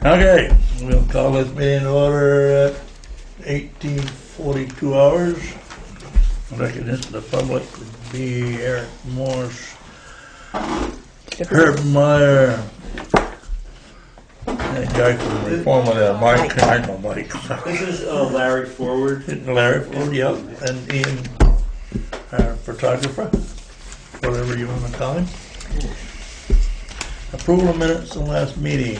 Okay, we'll call this meeting to order at 18:42 hours. Recognition to the public would be Eric Morse, Herb Meyer, and guy from the reform of that, Mike. I know Mike. This is Larry Forward. Larry Ford, yep, and Ian, photographer, whatever you want to call him. Approval of minutes of last meeting.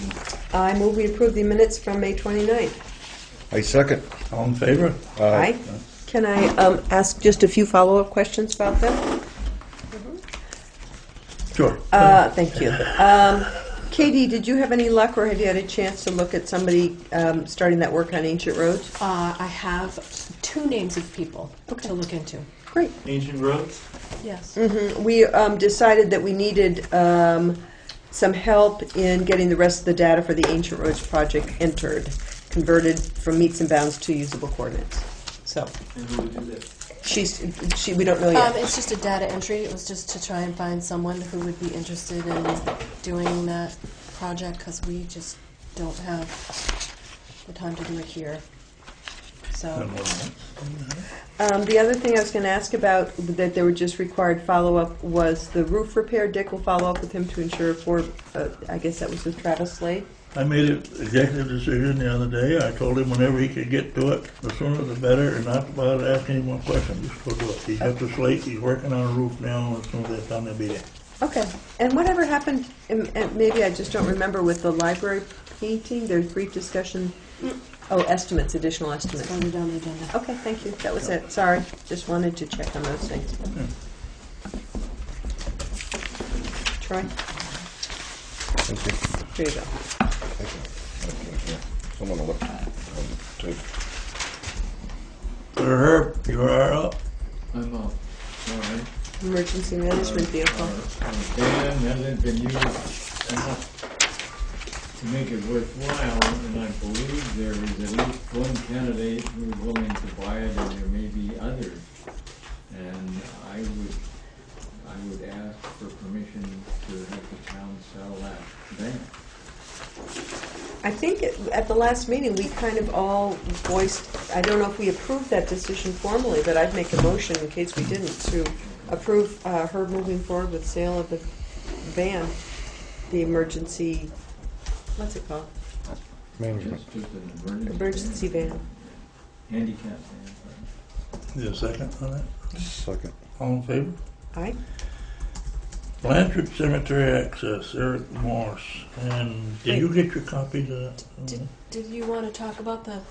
I move we approve the minutes from May 29th. I second. All in favor? Aye. Can I ask just a few follow-up questions about them? Sure. Thank you. Katie, did you have any luck, or have you had a chance to look at somebody starting that work on Ancient Roads? I have two names of people to look into. Great. Ancient Roads. Yes. We decided that we needed some help in getting the rest of the data for the Ancient Roads project entered, converted from meets and bounds to usable coordinates. So And who would do that? we don't know yet. It's just a data entry. It was just to try and find someone who would be interested in doing that project, because we just don't have the time to do it here. So The other thing I was going to ask about that there were just required follow-up was the roof repair. Dick will follow up with him to ensure for, I guess that was with Travis Slade. I made an executive decision the other day. I told him whenever he could get to it, the sooner the better, and not about asking any more questions. Just go do it. He's got the slate. He's working on a roof now. As soon as they're done, they'll be there. Okay. And whatever happened, and maybe I just don't remember, with the library painting, there's brief discussion. Oh, estimates, additional estimates. further down the agenda. Okay, thank you. That was it. Sorry. Just wanted to check on those things. Troy? Thank you. Here you go. Thank you. Someone will look. Herb, you are up. I'm up. All right. Emergency management vehicle. Our ban hasn't been used enough to make it worthwhile, and I believe there is at least one candidate who is willing to buy it, and there may be others. And I would ask for permission to have the town sell that van. I think at the last meeting, we kind of all voiced, I don't know if we approved that decision formally, but I'd make a motion, in case we didn't, to approve her moving forward with sale of the van, the emergency, what's it called? Management. Just an Emergency van. handicap van. Is there a second on that? Second. All in favor? Aye. Blanchard Cemetery Access, Eric Morse. And did you get your copies of that? Did you want to talk about the?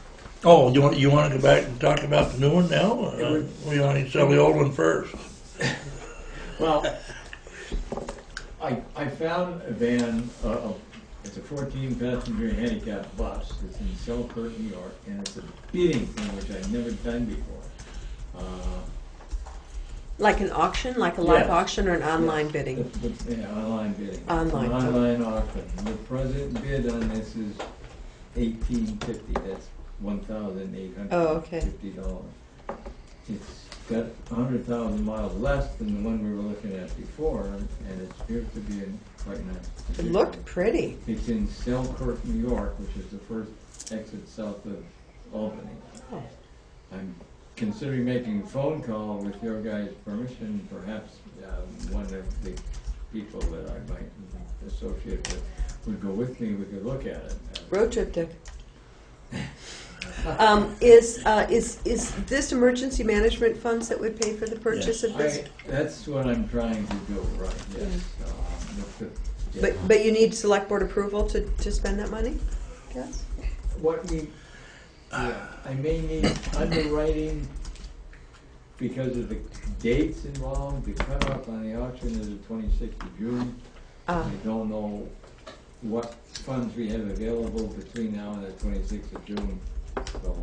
Oh, you want to go back and talk about the new one now? Or we want to sell the old one first? Well, I found a van, it's a 14-passenger handicap bus. It's in Selkirk, New York, and it's a bidding thing, which I've never done before. Like an auction, like a live Yes. auction, or an online bidding? Yeah, online bidding. Online. An online auction. The present bid on this is $1,850. That's $1,850. Oh, okay. It's got 100,000 miles less than the one we were looking at before, and it appears to be in quite nice It condition. looked pretty. It's in Selkirk, New York, which is the first exit south of Albany. Oh. I'm considering making a phone call with your guys' permission. Perhaps one of the people that I might associate with would go with me. We could look at it. Road trip, Dick. Is this emergency management funds that would pay for the purchase of this? That's what I'm trying to do, right, yes. Yeah. But you need select board approval to spend that money? Yes. What we, I may need underwriting because of the dates involved. The cutoff on the auction is the 26th of June. I don't know what funds we have available between now and the 26th of June. So,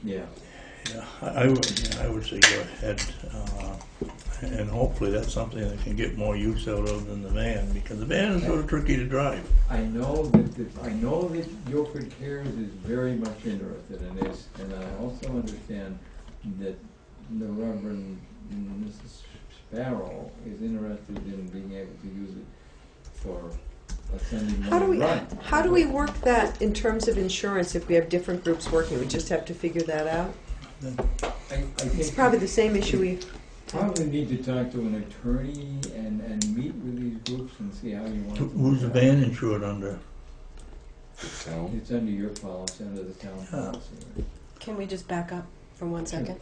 yeah. Yeah, I would say go ahead, and hopefully that's something that can get more use out of than the van, because the van is sort of tricky to drive. I know that Guilford Cares is very much interested in this, and I also understand that the Reverend Mrs. Sparrow is interested in being able to use it for Sunday How do morning we, run. how do we work that in terms of insurance if we have different groups working? We just have to figure that out? I think It's probably the same issue we, probably need to talk to an attorney and meet with these groups and see how you want to. Who's the van insured under? Town. It's under your policy, under the town policy. Right? Can we just back up for 1 second?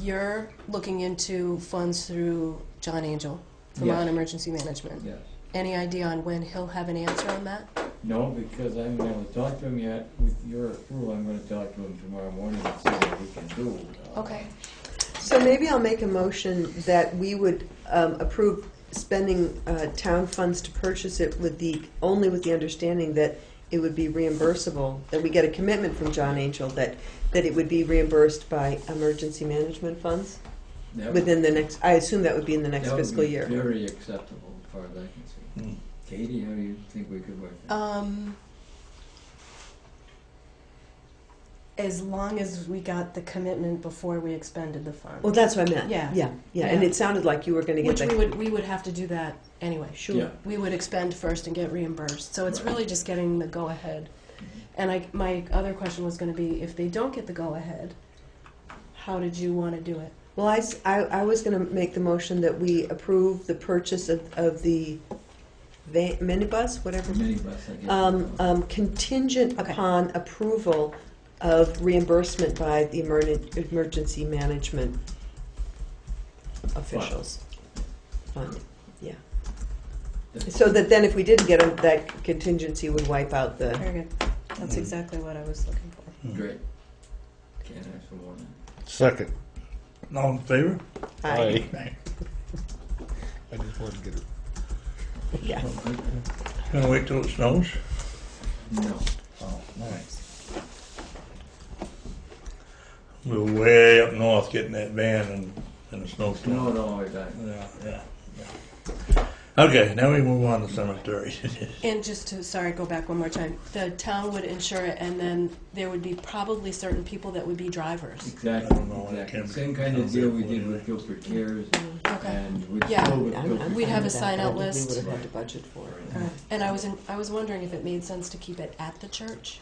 You're looking into funds through John Angel, Vermont Yes. Emergency Management. Yes. Any idea on when he'll have an answer on that? No, because I haven't been able to talk to him yet. With your approval, I'm going to talk to him tomorrow morning and see what we can do. Okay. so maybe I'll make a motion that we would approve spending town funds to purchase it with only with the understanding that it would be reimbursable, that we get a commitment from John Angel that it would be reimbursed by emergency management funds That within the next, I assume that would be in the next that would fiscal be year. very acceptable as far as I can see. Hmm. Katie, how do you think we could work that? As long as we got the commitment before we expended the Well, funds. that's what I meant. Yeah. Yeah, and Yeah. it sounded like you were gonna get Which that. we would have to do that anyway. Sure. Yeah. We would expend first and get reimbursed. So it's Right. really just getting the go-ahead. And my other question was going to be, if they don't get the go-ahead, how did you want to do it? Well, I was gonna make the motion that we approve the purchase of the minibus, whatever. Minibus, I guess. Contingent Okay. upon approval of reimbursement by the emergency management officials. Fund, yeah. So that then if we didn't get them, that contingency would wipe out the, Very good. That's exactly what I was looking for. Great. Can't ask for more than Second. All in favor? I, Thanks. I just wanted to get it. yeah. Gonna wait till it snows? that. No. Oh, nice. We were way up north getting that van in a snowstorm. No, no, I got it. Yeah. Okay, now we move on to cemetery. And just to, sorry, go back one more time. The town would insure it, and then there would be probably certain people that would be drivers. Exactly. I don't know, I Exactly. can't- Same kind of deal we did with Guilford Cares Okay. and with Yeah. still with I'm Guilford. We'd have a fine with that, sign-out but I think list. We would have had to budget for it. And I was wondering if it made sense to keep it at the church.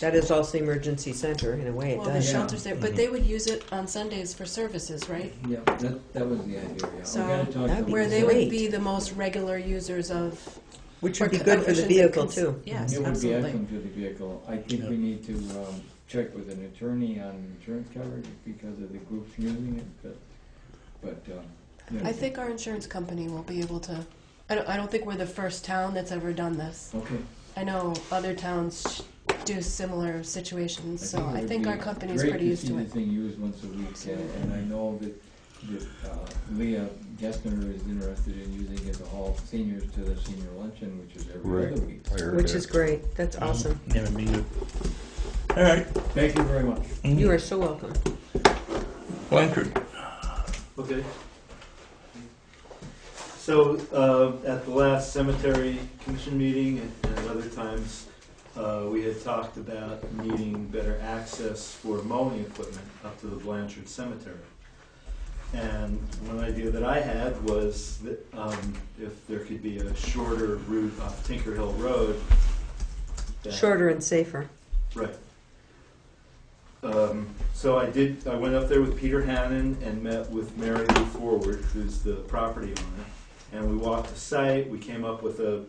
That is also emergency center, in a way it Well, the does. shelter's there, but they would use it on Sundays for services, right? Yeah, that was the idea, yeah. So, We gotta talk that'd to be Where they great. would be the most regular users of. Which would or be good for the I shouldn't say vehicle cons- too. Yes, It would be absolutely. excellent to the vehicle. I think we need to check with an attorney on insurance coverage because of the groups using it, but you know. I think our insurance company will be able to. I don't think we're the first town that's ever done this. Okay. I know other towns do similar situations, so it I would think be our company's pretty used to Great it. to see the thing used once a week, and I know that Leah Gessner is interested in using it to haul seniors to the senior luncheon, which is every Right. other week. I heard Which that. is great. That's awesome. Yeah, me too. All right. Thank you very much. You are so welcome. Blanchard. Okay. So, at the last cemetery commission meeting and at other times, we had talked about needing better access for mowing equipment up to the Blanchard Cemetery. And one idea that I had was that if there could be a shorter route off Tinker Hill Road. that- Shorter and safer. Right. So I went up there with Peter Hannon and met with Mary Lou Forward, who's the property owner, and we walked the site. We came up with a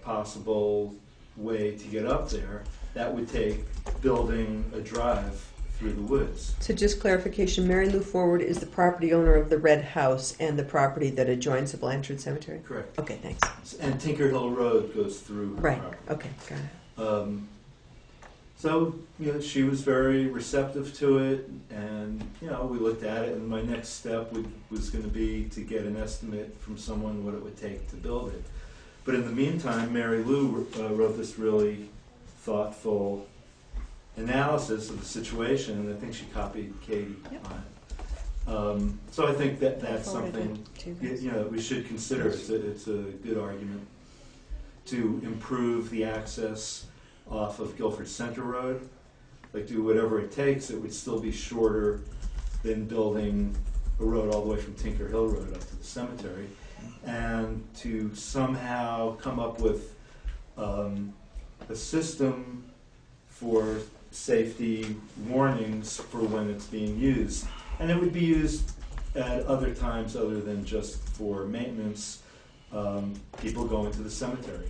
possible way to get up there. That would take building a drive through the woods. So just clarification, Mary Lou Forward is the property owner of the Red House and the property that adjoins the Blanchard Cemetery? Correct. Okay, thanks. And Tinker Hill Road goes through her Right, property. okay, got it. So, she was very receptive to it, and, we looked at it, and my next step was going to be to get an estimate from someone what it would take to build it. But in the meantime, Mary Lou wrote this really thoughtful analysis of the situation, and I think she copied Katie on it. So I think that's Forwarded something it to you guys. we should consider. It's a good argument to improve the access off of Guilford Center Road. Like, do whatever it takes. It would still be shorter than building a road all the way from Tinker Hill Road up to the cemetery. and to somehow come up with a system for safety warnings for when it's being used. And it would be used at other times other than just for maintenance, people going to the cemetery,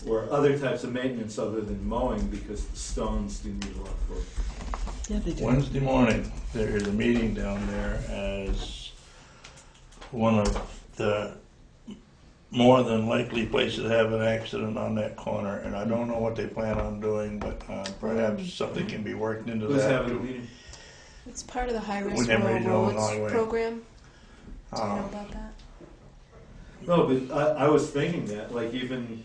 or other types of maintenance other than mowing, because the stones do need a lot of work. Yeah, they do. Wednesday morning, there is a meeting down there as one of the more than likely places to have an accident on that corner, and I don't know what they plan on doing, but perhaps something can be worked into Who's that. having a meeting? It's part of the high-risk We never rural know along the way. roads program. Do you know Um, about that? No, but I was thinking that, like, even,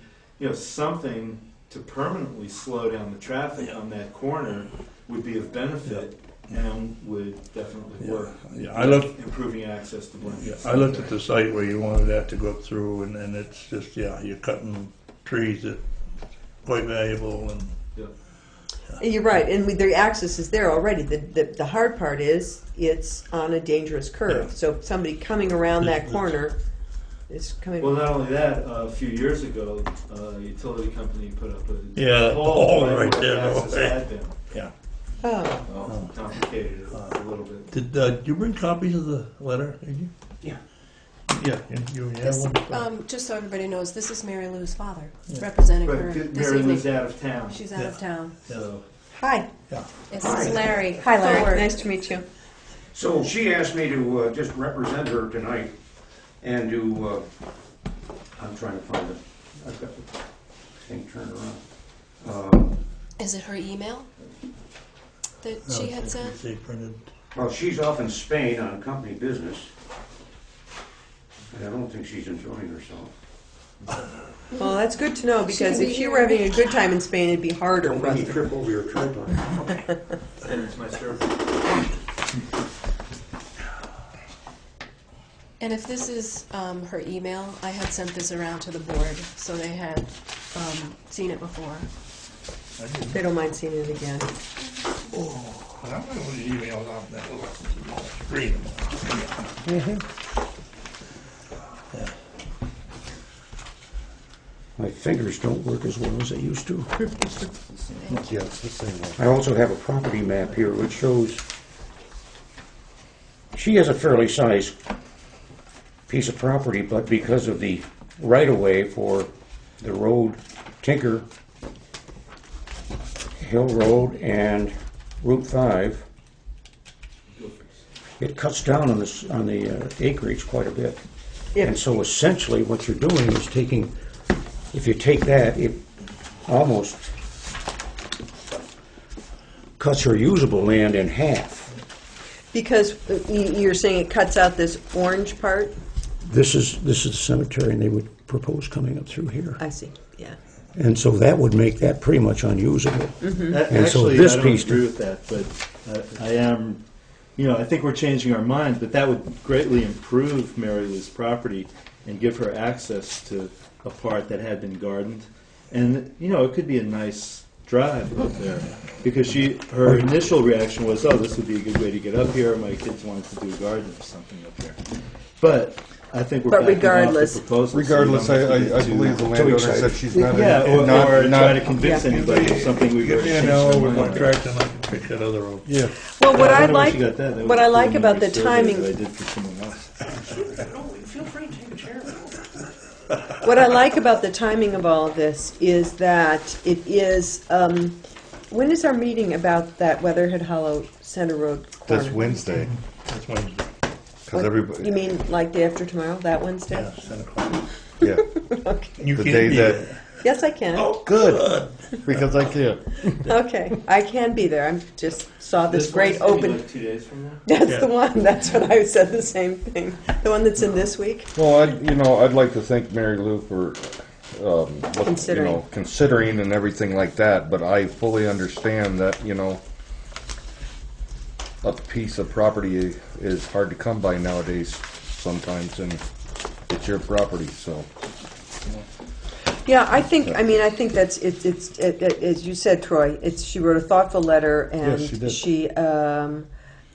something to permanently slow down the traffic on that corner would be of benefit and would definitely Yeah. work. Yeah, I looked- Improving access to Blanford. Yeah, I looked at the site where you wanted that to go through, and it's just, you're cutting trees that quite valuable, and You're right, and the access is there already. The hard part is, it's on a dangerous curve. Yeah. So somebody coming around that corner is coming. Well, not only that, a few years ago, a utility company put up a Yeah, pole right where there, access okay. had been. yeah. Oh, Well, complicated it a little bit. Did you bring copies of the letter, did you? Yeah. Yeah, you have This, one? just so everybody knows, this is Mary Lou's father, Yeah. representing her But this Mary evening. Lou's out of town, She's out of town. so. hi. This is Larry. Hi, Larry. Forward. Nice to meet you. So she asked me to just represent her tonight and to, I'm trying to find it. I've got the thing turned around. Is it her email that she had sent? They printed. Well, she's off in Spain on company business. And I don't think she's enjoying herself. Well, that's good to know, because can be if you here. were having a good time in Spain, it'd be harder Don't for let us me to. trip over your tripod. And it's my service. And if this is her email, I had sent this around to the board, so they had seen it before. They don't mind seeing it again. Oh, I don't know what the emails off that little screen. Yeah. My fingers don't work as well as they used to. Yeah, it's the same one. I also have a property map here which shows she has a fairly sized piece of property, but because of the right-of-way for the road, Tinker Hill Road and Route 5, it cuts down on the acreage quite a bit. And so essentially what you're doing is taking, if you take that, it almost cuts her usable land in half. Because you're saying it cuts out this orange part? This is the cemetery, and they would propose coming up through here. I see, yeah. And so that would make that pretty much unusable. Mm-hmm. And so Actually, this I don't piece- agree with that, but I am, I think we're changing our minds, but that would greatly improve Mary Lou's property and give her access to a part that had been gardened. And, it could be a nice drive up there, because her initial reaction was, oh, this would be a good way to get up here, my kids wanted to do a garden or something up here. But I think we're But backing off the regardless- proposal. so we Regardless, don't have to I get too- believe the landowner said she's not. Yeah, or not- try to convince Yeah. anybody of something we've already changed we're our going mind to on. track them, I can fix that other road. Yeah. Well, what I I don't know where like, she got that. That what was I like about the survey timing, that I did for someone else. Feel free to take a chair. what I like about the timing of all of this is that it is, when is our meeting about that Weatherhead Hollow Center Road corner? This Wednesday, That's Wednesday. because What- everybody, You mean like day after tomorrow, that Wednesday? Yeah, 10 o'clock. yeah, Okay. You The can't day be that- there. Yes, I can. Oh, good, because I can't. Okay, I can be there. I just saw this great one's open. Like 2 days from now? That's Yeah. the one. That's what I said. The same thing. The one that's in this week. Well, I'd like to thank Mary Lou for, Considering. considering and everything like that, but I fully understand that, a piece of property is hard to come by nowadays sometimes, and it's your property, so. Yeah, I think. I mean, I think that's it. As you said, Troy. She wrote a thoughtful letter, and Yes, she did. she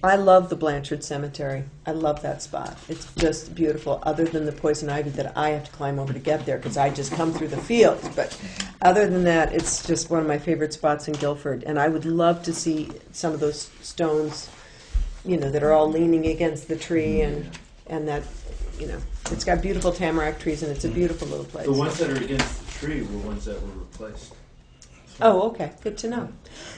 I love the Blanchard Cemetery. I love that spot. It's just beautiful, other than the poison ivy that I have to climb over to get there because I just come through the fields. But other than that, it's just one of my favorite spots in Guilford. And I would love to see some of those stones, you know, that are all leaning against the tree and that, you know, it's got beautiful tamarack trees and it's a beautiful little place. The ones that are against the tree were ones that were replaced. Oh, okay. Good to know.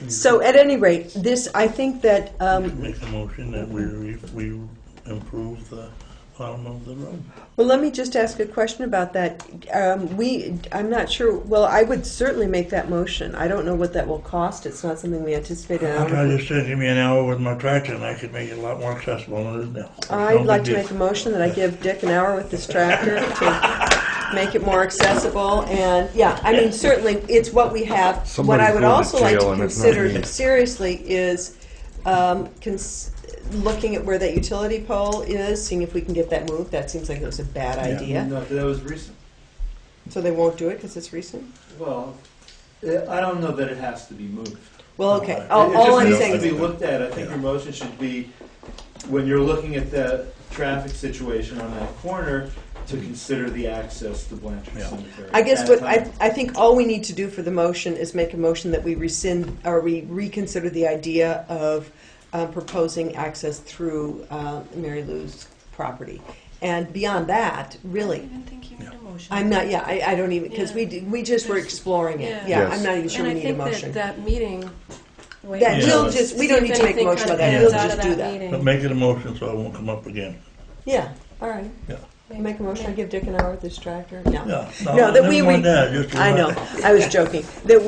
So at any rate, this, I think that, Make a motion that we improve the bottom of the road. well, let me just ask a question about that. I'm not sure, well, I would certainly make that motion. I don't know what that will cost. It's not something we anticipated. I just said, give me an hour with my tractor and I could make it a lot more accessible than it is now. I'd like to make a motion that I give Dick an hour with this tractor to make it more accessible. And, yeah, I mean, certainly, it's what we have. What I Somebody's would going to also like to jail and it's not consider me. seriously is looking at where that utility pole is, seeing if we can get that moved. That seems like it was a bad idea. No, that was recent. So they won't do it because it's recent? Well, I don't know that it has to be moved. Well, okay. It All I'm just saying needs to is, be looked at. I think your motion should be, when you're looking at the traffic situation on that corner, to consider the access to Blanchard Yeah. Cemetery. I guess at what that time. I think all we need to do for the motion is make a motion that we rescind or we reconsider the idea of proposing access through Mary Lou's property. And beyond that, I really, don't even think you need a motion. I'm not. Yeah, I don't even because Yeah. we just were exploring it. Yeah. Yeah, Yes. I'm not even sure And we I need a think motion. that meeting. Wait, That we'll we don't need to make a motion about that. We'll just do that. But make it a motion so it won't come up again. Yeah. All right. Yeah. Make a motion. I give Dick an hour with this tractor. No. Yeah. No, that we never mind that, just I know. I was joking. That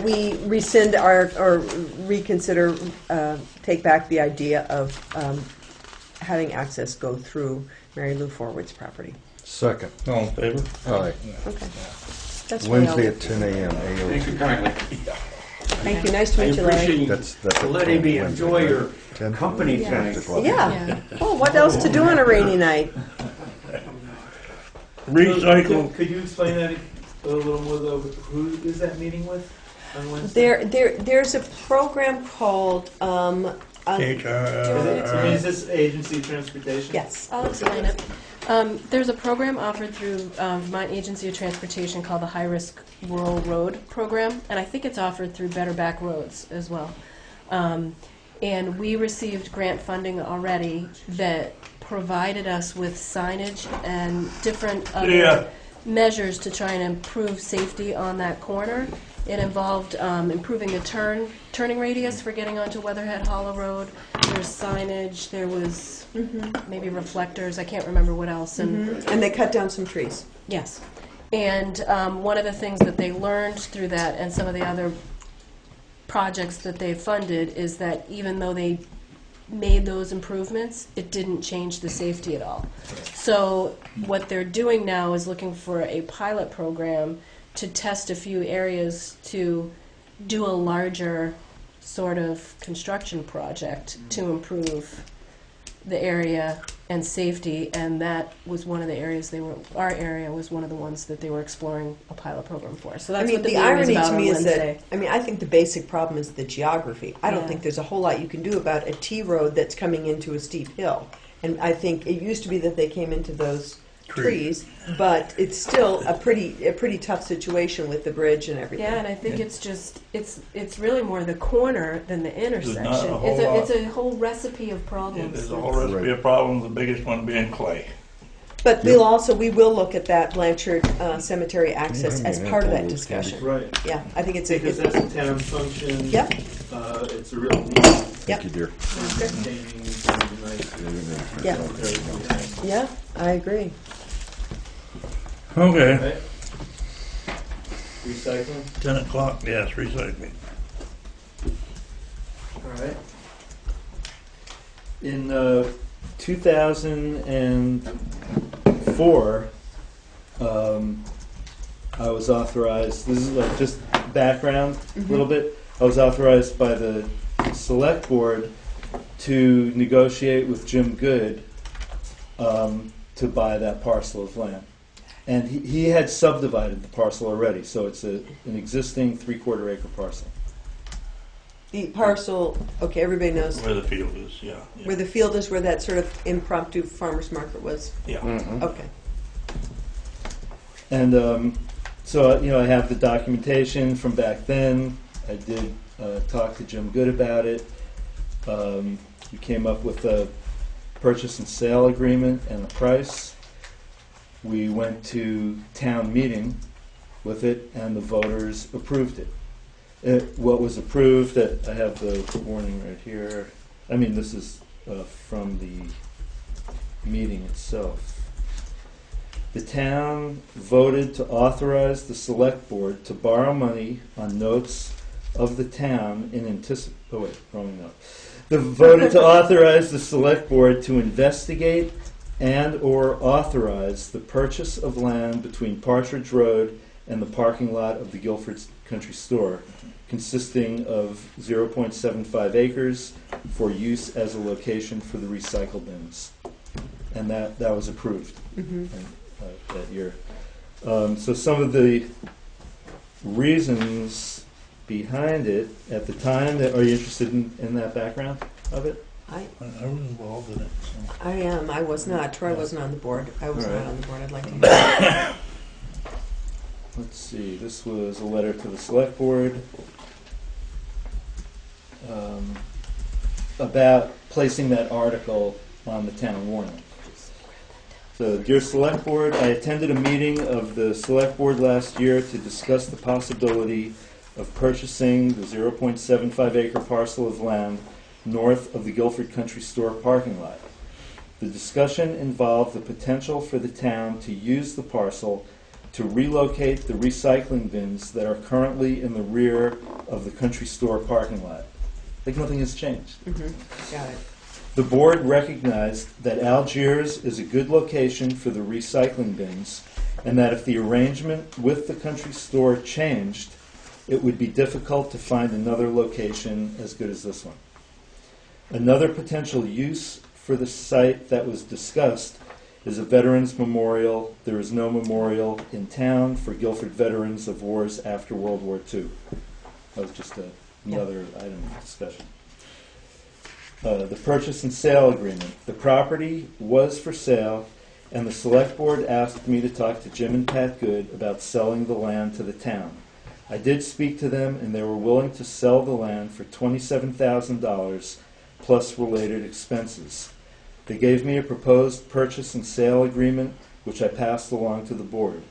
we rescind our or reconsider, take back the idea of having access go through Mary Lou Forward's property. Second. All in favor? Aye. Okay. That's what I'll Wednesday do. at 10 a.m. Thank AOT. you kindly. Thank you. Nice to I meet you, Larry. appreciate That's you letting me Wednesday, enjoy right? your 10? company Yeah. tonight. 10 o'clock. Yeah. Oh, what else to do on a rainy night? Recycle. Could you explain that a little more though? Who is that meeting with on Wednesday? There's a program called Is this Agency of Transportation? yes. I'll explain it. There's a program offered through Vermont Agency of Transportation called the High Risk Rural Road Program, and I think it's offered through Better Back Roads as well. And we received grant funding already that provided us with signage and different other measures to try and improve safety on that corner. It involved improving the turning radius for getting onto Weatherhead Hollow Road. There's signage. There was maybe reflectors. I can't remember what else. And And they cut down some trees. yes, and one of the things that they learned through that and some of the other projects that they funded is that even though they made those improvements, it didn't change the safety at all. So what they're doing now is looking for a pilot program to test a few areas to do a larger sort of construction project to improve the area and safety, and that was one of the areas our area was one of the ones that they were exploring a pilot program for. So that's I mean, what the the meeting is irony about to on me is Wednesday. that, I think the basic problem is the geography. I don't Yeah. think there's a whole lot you can do about a T road that's coming into a steep hill. And I think it used to be that they came into those trees, but it's still a pretty tough situation with the bridge and everything. Yeah, and I think it's just it's really more the corner than the intersection. not a whole lot. It's a whole recipe of problems. There's a whole recipe of problems, the biggest one being clay. But we will look at that Blanchard Cemetery access as part of that discussion. Right. Yeah, I think it's Because that's a town function. Yep. It's a real need. Yep. Thank you, dear. Maintaining the nice Yeah. cemetery we have. Yeah, I agree. Okay, Right? Recycling, 10 o'clock, yes, recycling. all right. In 2004, I was authorized, this is like just background a little bit, I was authorized by the select board to negotiate with Jim Good to buy that parcel of land. And he had subdivided the parcel already, so it's an existing 3/4 acre parcel. The parcel, okay, everybody knows Where the field is, yeah. Yeah. where the field is, where that sort of impromptu farmer's market was. Yeah. Okay. And so, I have the documentation from back then. I did talk to Jim Good about it. We came up with a purchase and sale agreement and a price. We went to town meeting with it, and the voters approved it. What was approved, I have the warning right here. I mean, this is from the meeting itself. The town voted to authorize the select board to borrow money on notes of the town in oh wait, wrong note. The voted to authorize the select board to investigate and or authorize the purchase of land between Partridge Road and the parking lot of the Guilford Country Store, consisting of 0.75 acres for use as a location for the recycle bins. And that was approved that year. So some of the reasons behind it at the time, are you interested in that background of it? I was involved in it. So. I am. I was not. Troy wasn't on the board. I was All right. not on the board. I'd like to hear that. Let's see, this was a letter to the select board about placing that article on the town warning. So, dear select board, I attended a meeting of the select board last year to discuss the possibility of purchasing the 0.75 acre parcel of land north of the Guilford Country Store parking lot. The discussion involved the potential for the town to use the parcel to relocate the recycling bins that are currently in the rear of the country store parking lot. Like nothing has changed. Got it. The board recognized that Algiers is a good location for the recycling bins, and that if the arrangement with the country store changed, it would be difficult to find another location as good as this one. Another potential use for the site that was discussed is a veterans memorial. There is no memorial in town for Guilford veterans of wars after World War II. That was just another item of discussion. The purchase and sale agreement. The property was for sale, and the select board asked me to talk to Jim and Pat Good about selling the land to the town. I did speak to them, and they were willing to sell the land for $27,000 plus related expenses. They gave me a proposed purchase and sale agreement, which I passed along to the board.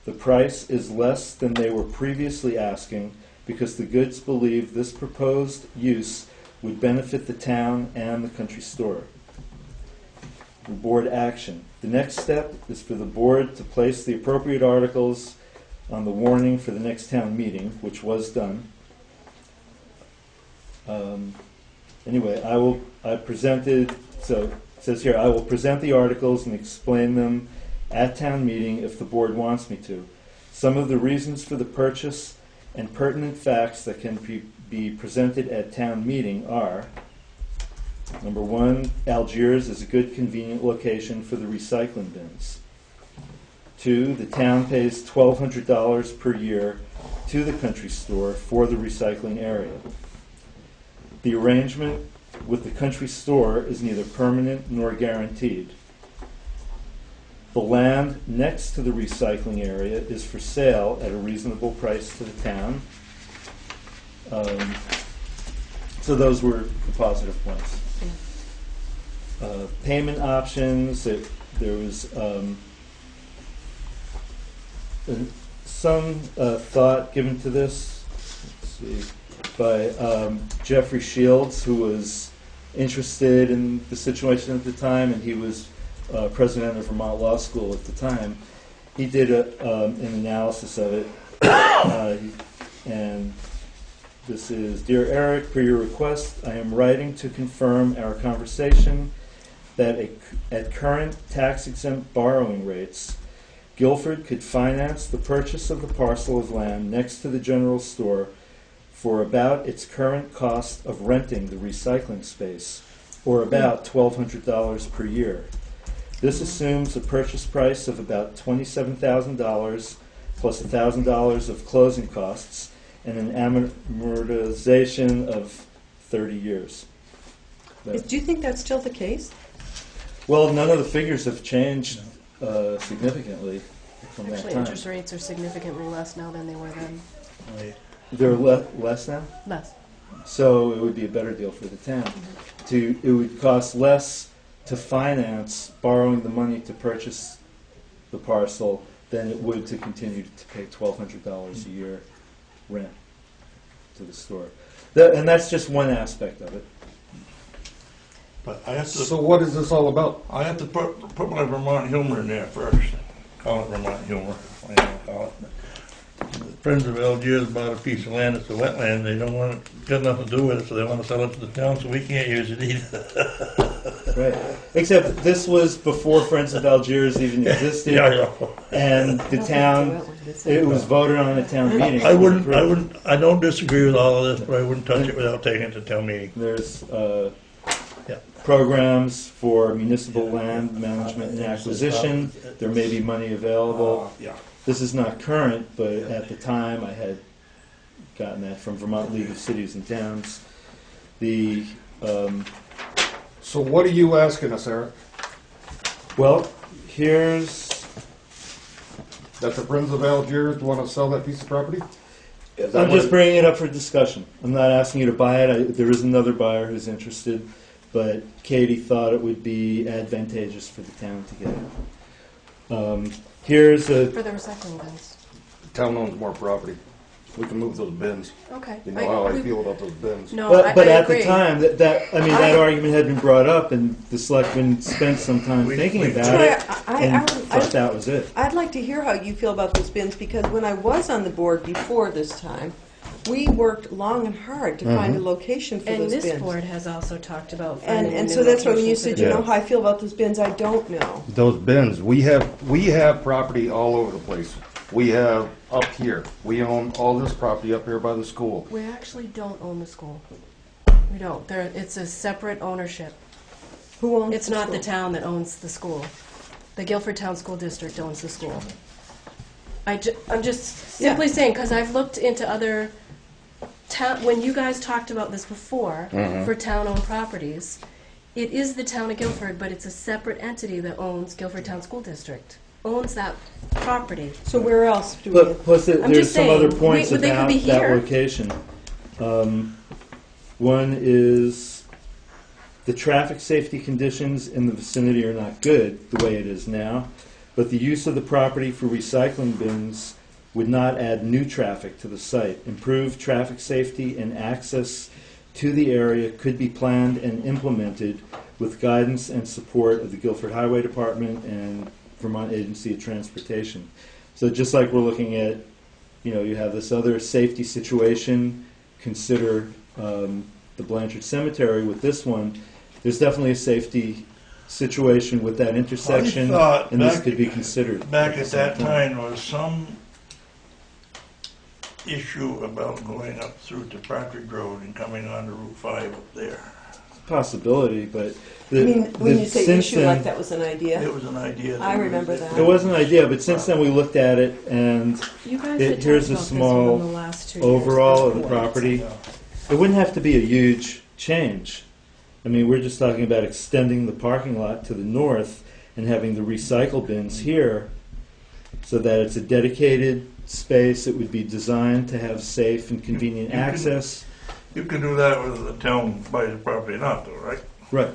The price is less than they were previously asking because the Goods believe this proposed use would benefit the town and the country store. The board action. The next step is for the board to place the appropriate articles on the warning for the next town meeting, which was done. Anyway, I presented, so it says here, I will present the articles and explain them at town meeting if the board wants me to. Some of the reasons for the purchase and pertinent facts that can be presented at town meeting are: number one, Algiers is a good convenient location for the recycling bins. 2, the town pays $1,200 per year to the country store for the recycling area. The arrangement with the country store is neither permanent nor guaranteed. The land next to the recycling area is for sale at a reasonable price to the town. So those were the positive points. Payment options, there was some thought given to this, let's see, by Jeffrey Shields, who was interested in the situation at the time, and he was president of Vermont Law School at the time. He did an analysis of it, and this is: Dear Eric, per your request, I am writing to confirm our conversation that at current tax-exempt borrowing rates, Guilford could finance the purchase of the parcel of land next to the general store for about its current cost of renting the recycling space, or about $1,200 per year. This assumes a purchase price of about $27,000 plus $1,000 of closing costs and an amortization of 30 years. But- Do you think that's still the case? well, none of the figures have changed significantly from that Actually, time. interest rates are significantly less now than they were then. They're less now? Less. So it would be a better deal for the town. It would cost less to finance borrowing the money to purchase the parcel than it would to continue to pay $1,200 a year rent to the store. And that's just one aspect of it. But I have to, So what is this all about? I have to put my Vermont humor in there first. Call it Vermont humor. I don't call it. The Friends of Algiers bought a piece of land that's a wetland. They don't want it, got nothing to do with it, so they want to sell it to the town, so we can't use it either. Right. Except this was before Friends of Algiers even existed, Yeah, I know. and the town, it was voted on at town meeting. I don't disagree with all of this, but I wouldn't touch it without taking it to town meeting. There's Yeah. programs for municipal land management and acquisition. There may be money available. Yeah. This is not current, but at the time I had gotten that from Vermont League of Cities and Towns. So what are you asking us, Eric? Well, here's, That the Friends of Algiers want to sell that piece of property? I'm just bringing it up for discussion. I'm not asking you to buy it. There is another buyer who's interested, but Katie thought it would be advantageous for the town to get it. Here's a, For the recycling bins. The town owns more property. We can move those bins. Okay. You know how I feel about those bins. No, but I at agree. the time, that argument had been brought up, and the selectmen spent some time thinking about Troy, it, and thought that was it. I'd like to hear how you feel about those bins, because when I was on the board before this time, we worked long and hard to find a location for And those this bins. board has also talked about And finding a new so that's why when you location said, for you the- know how I feel about those bins, I don't know. Those bins, we have property all over the place. We have up here. We own all this property up here by the school. We actually don't own the school. We don't. It's a separate ownership. Who owns It's the not the school? town that owns the school. The Guilford Town School District owns the school. I'm just simply saying, because I've looked into other town, when you guys talked about this before, for town-owned properties, it is the town of Guilford, but it's a separate entity that owns Guilford Town School District, owns that property. So where else do we? Plus, I'm there's just some other saying, points they could about be that here. location. One is the traffic safety conditions in the vicinity are not good the way it is now, but the use of the property for recycling bins would not add new traffic to the site. Improved traffic safety and access to the area could be planned and implemented with guidance and support of the Guilford Highway Department and Vermont Agency of Transportation. So just like we're looking at, you have this other safety situation, consider the Blanchard Cemetery with this one, there's definitely a safety situation with that intersection, thought and this back- could be considered. Back at that time, there was some issue about going up through to Partridge Road and coming onto Route 5 up there. Possibility, but I mean, when you say since issue, like then, that was an idea. It was an idea. I remember that. it was an idea, but since then we looked at it, and You guys It- had here's talked a about this small within the last 2 years. overall of the as boards. property, Yeah. it wouldn't have to be a huge change. I mean, we're just talking about extending the parking lot to the north and having the recycle bins here so that it's a dedicated space. It would be designed to have safe and convenient You can- access. You can do that whether the town buys the property or not, though, right? Right.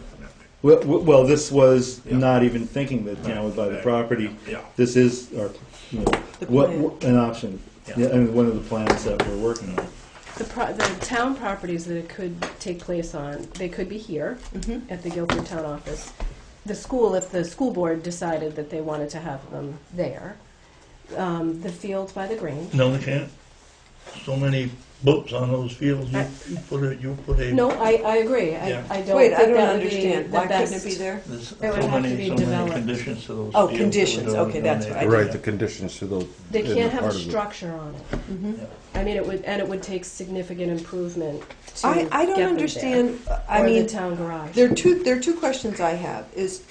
Well, this was Yeah. not even thinking that town would buy the property. Yeah. This is our, The plan. an option. Yeah. Yeah, I mean, one of the plans that we're working on. The town properties that it could take place on, they could be here Mhm. at the Guilford Town Office. The school, if the school board decided that they wanted to have them there. The fields by the Grange. No, they can't. So many boats on those fields, you put a. No, I agree. Yeah. I don't Wait, think I don't that would be understand. the Why couldn't best. it be there? There's It would have to be so many developed. conditions to those Oh, fields. conditions. Okay, that's what I did. Right, the conditions to those. They in the can't have a part of the- structure on it. Mhm. I mean, it would take significant improvement to I get don't them there. understand, I Or mean, the town garage. there are two questions I have, is,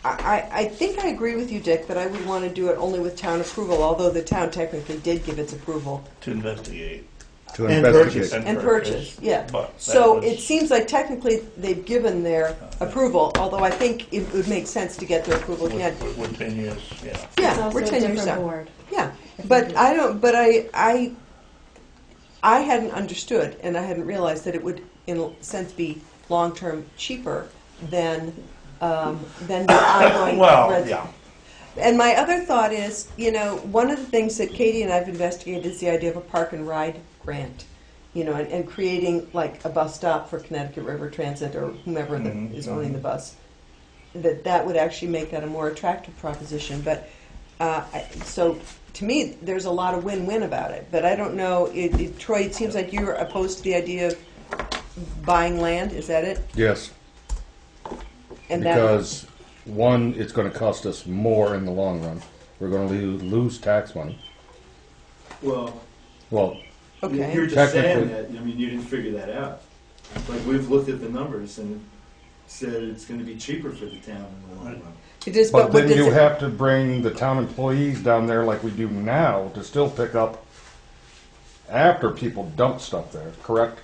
I think I agree with you, Dick, that I would want to do it only with town approval, although the town technically did give its approval. To investigate. To And investigate. purchase. and purchase, yeah. But that So was- it seems like technically they've given their approval, although I think it would make sense to get their approval again. With 10 years, yeah. It's Yeah, also we're a 10 years different out. board. Yeah, but I don't, but I hadn't understood and I hadn't realized that it would, in a sense, be long-term cheaper than the ongoing. Well, rent. yeah. And my other thought is, you know, one of the things that Katie and I've investigated is the idea of a park and ride grant, you know, and creating like a bus stop for Connecticut River Transit or whomever that Mhm, is owning the bus. That would actually make that a more attractive proposition. But so to me, there's a lot of win-win about it. But I don't know, Troy. It seems like you're opposed to the idea of buying land. Is that it? Yes, And because one, it's gonna cost us more in the long run. We're gonna lose tax money. Well, Well, okay. you're just saying Technically- that, I mean, you didn't figure that out. Like, we've looked at the numbers and said it's gonna be cheaper for the town in the long run. It is, but what then does you it- have to bring the town employees down there like we do now to still pick up after people dump stuff there, correct?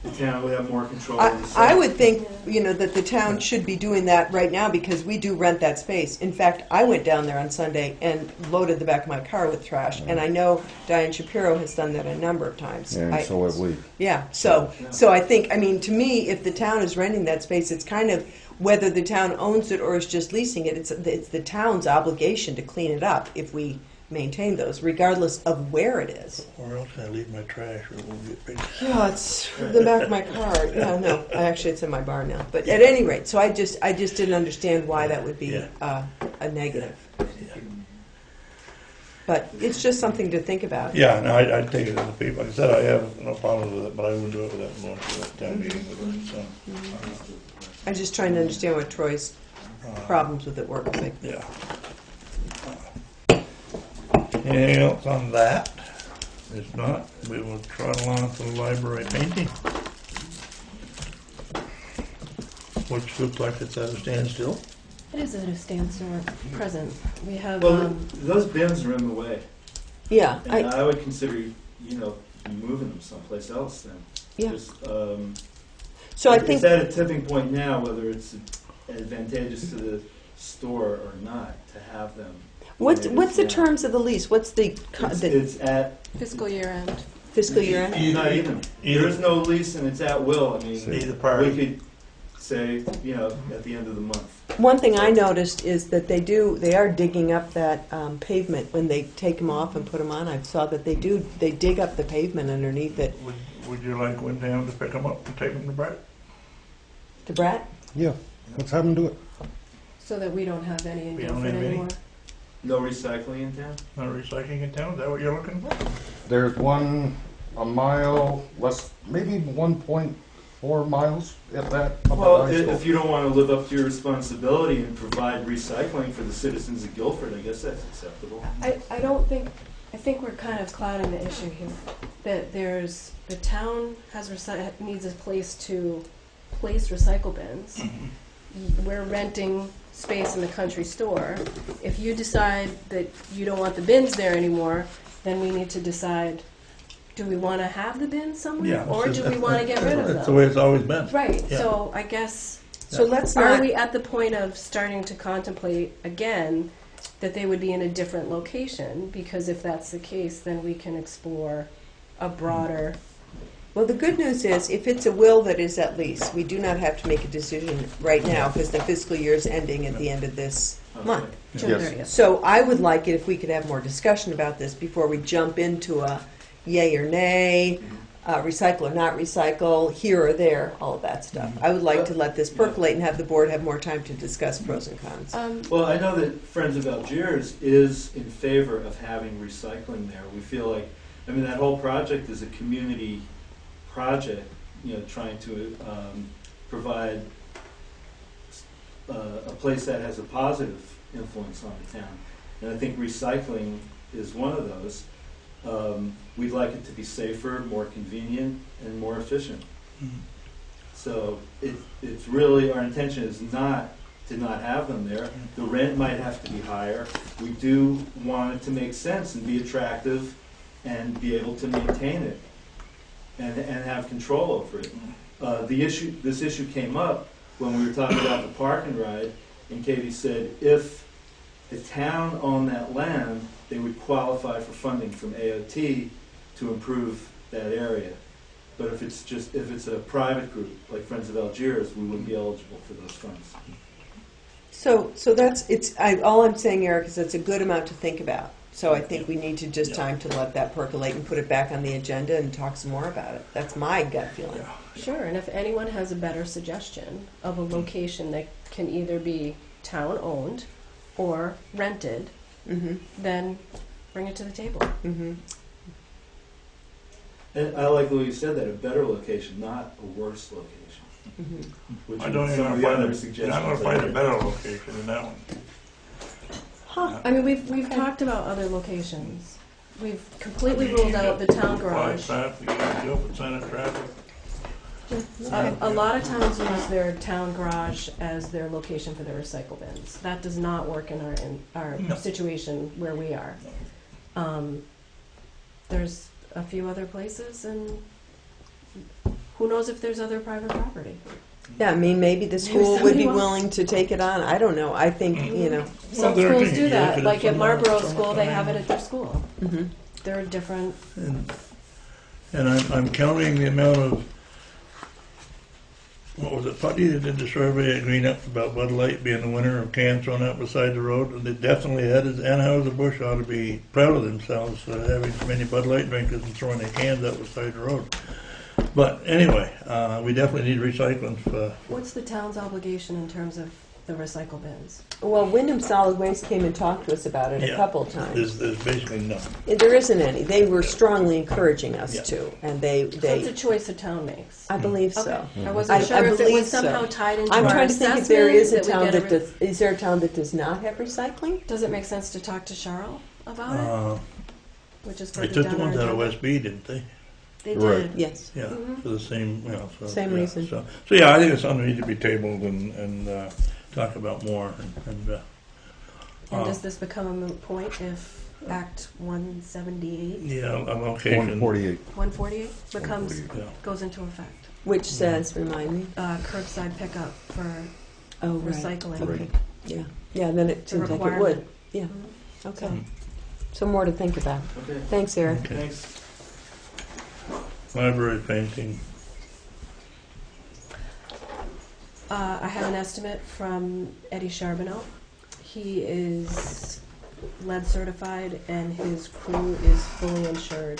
The town would have more control of the I site. would think, you know, that the town should be doing that right now because we do rent that space. In fact, I went down there on Sunday and loaded the back of my car with trash, and I know Diane Shapiro has done that a number of times. And so have we. Yeah, so I think, I mean, to me, if the town is renting that space, it's kind of, whether the town owns it or is just leasing it, it's the town's obligation to clean it up if we maintain those, regardless of where it is. Where else can I leave my trash or it won't get big? Yeah, it's the back of my car. Yeah, no, actually, it's in my barn now. But at any rate, so I just didn't understand why that would be Yeah. a negative. But it's just something to think about. Yeah, no, I'd take it as a people. Like I said, I have no problems with it, but I wouldn't do it without going to that town meeting with it, so. I'm just trying to understand what Troy's problems with it were. Like, Yeah. Anything else on that? If not, we will trot along to the library painting. Which looks like it's at a standstill. It is at a standstill at present. We have, Well, those bins are in the way, yeah, and I would consider, you know, moving them someplace else then. yeah. Just, So I think it's at a tipping point now, whether it's advantageous to the store or not, to have them. what's It is the now. terms of the lease? What's the It's at, fiscal year end. fiscal year end? not even, there is no lease and it's at will, I mean, Either we party. could say, you know, at the end of the month. One thing I noticed is that they are digging up that pavement when they take them off and put them on. I saw that they dig up the pavement underneath it. Would you like Wyndham to pick them up and take them to Brett? To Brat? Yeah, let's have them do it. So that we don't have any in We don't Guilford have any? anymore. No recycling in town? Not recycling in town, is that what you're looking for? There's one a mile, less, maybe 1.4 miles, if that. up at Well, high school. if you don't want to live up to your responsibility and provide recycling for the citizens of Guilford, I guess that's acceptable. I don't think, I think we're kind of clouding the issue here. That the town needs a place to place recycle bins. We're renting space in the country store. If you decide that you don't want the bins there anymore, then we need to decide, do we want to have the bins somewhere? Or do we want to get rid of That's the them? way it's always been. Right, Yeah. so I guess, So let's are not. we at the point of starting to contemplate again that they would be in a different location? Because if that's the case, then we can explore a broader. Well, the good news is, if it's a will that is at lease, we do not have to make a decision right now because the fiscal year is ending at the end of this month. Okay. June Yes. 30th. So I would like it if we could have more discussion about this before we jump into a yay or nay, recycle or not recycle, here or there, all of that stuff. I would like to let this percolate and have the board have more time to discuss pros and cons. Well, I know that Friends of Algiers is in favor of having recycling there. We feel like, I mean, that whole project is a community project, you know, trying to provide a place that has a positive influence on the town. And I think recycling is one of those. We'd like it to be safer, more convenient, and more efficient. So it's really, our intention is not to not have them there. The rent might have to be higher. We do want it to make sense and be attractive and be able to maintain it. and have control over it. This issue came up when we were talking about the park and ride, and Katie said if the town owned that land, they would qualify for funding from AOT to improve that area. But if it's a private group, like Friends of Algiers, we wouldn't be eligible for those funds. So all I'm saying, Eric, is it's a good amount to think about. So I think we need to just time to let that percolate and put it back on the agenda and talk some more about it. That's my gut feeling. Sure, and if anyone has a better suggestion of a location that can either be town-owned or rented, Mm-hmm. then bring it to the table. Mm-hmm. And I like the way you said that, a better location, not a worse location. Mm-hmm. Which I don't is some even of the other find suggestions. I'm gonna find a better location than that one. Huh. I mean, we've talked about other locations. We've completely ruled out the town garage. Traffic, Guilford Center traffic. A lot of towns use their town garage as their location for their recycle bins. That does not work in our No. situation where we are. There's a few other places, and who knows if there's other private property. Yeah, I mean, maybe the Maybe school would somebody be wants- willing to take it on. I don't know. I think, you know. Some there schools can- do you that, could like have at Marlboro some- School, they have it at their school. Mm-hmm. There are different, And I'm counting the amount of, what was it, Putney that did the survey at Green Up about Bud Light being the winner of cans thrown out beside the road, and they definitely had it, Anheuser-Busch ought to be proud of themselves for having so many Bud Light drinkers and throwing their cans out beside the road. But anyway, we definitely need recycling for, what's the town's obligation in terms of the recycle bins? Well, Wyndham Solid Waste came and talked to us about it a Yeah. couple of times. there's basically none. There isn't any. They were strongly encouraging us Yeah. to, and So it's a they choice the town makes. I believe so. Okay, I wasn't sure if it believe was somehow so. tied into I'm our trying to think if there is a assessment town we that get does. Is there a town that does not have recycling? Does it make sense to talk to Cheryl about it? Which is They further took down the our ones out of agenda? West B, didn't they? They Right. did. Yes. Yeah, Mhm. for the same, so. Same yeah, reason. So yeah, I think it's something that needs to be tabled and talk about more and And does this become a moot point if Act 178, yeah, a location. 148. 148 becomes, 148. Yeah. goes into effect? Which says, remind me. Curbside pickup for Oh, right. recycling. Okay. Yeah. Yeah. Then it The seems like it requirement. would. Yeah. Mhm. Okay. Mm. So more to think about. Okay, Thanks, Eric. Okay. thanks. Library painting. I have an estimate from Eddie Charbonneau. He is lead certified and his crew is fully insured,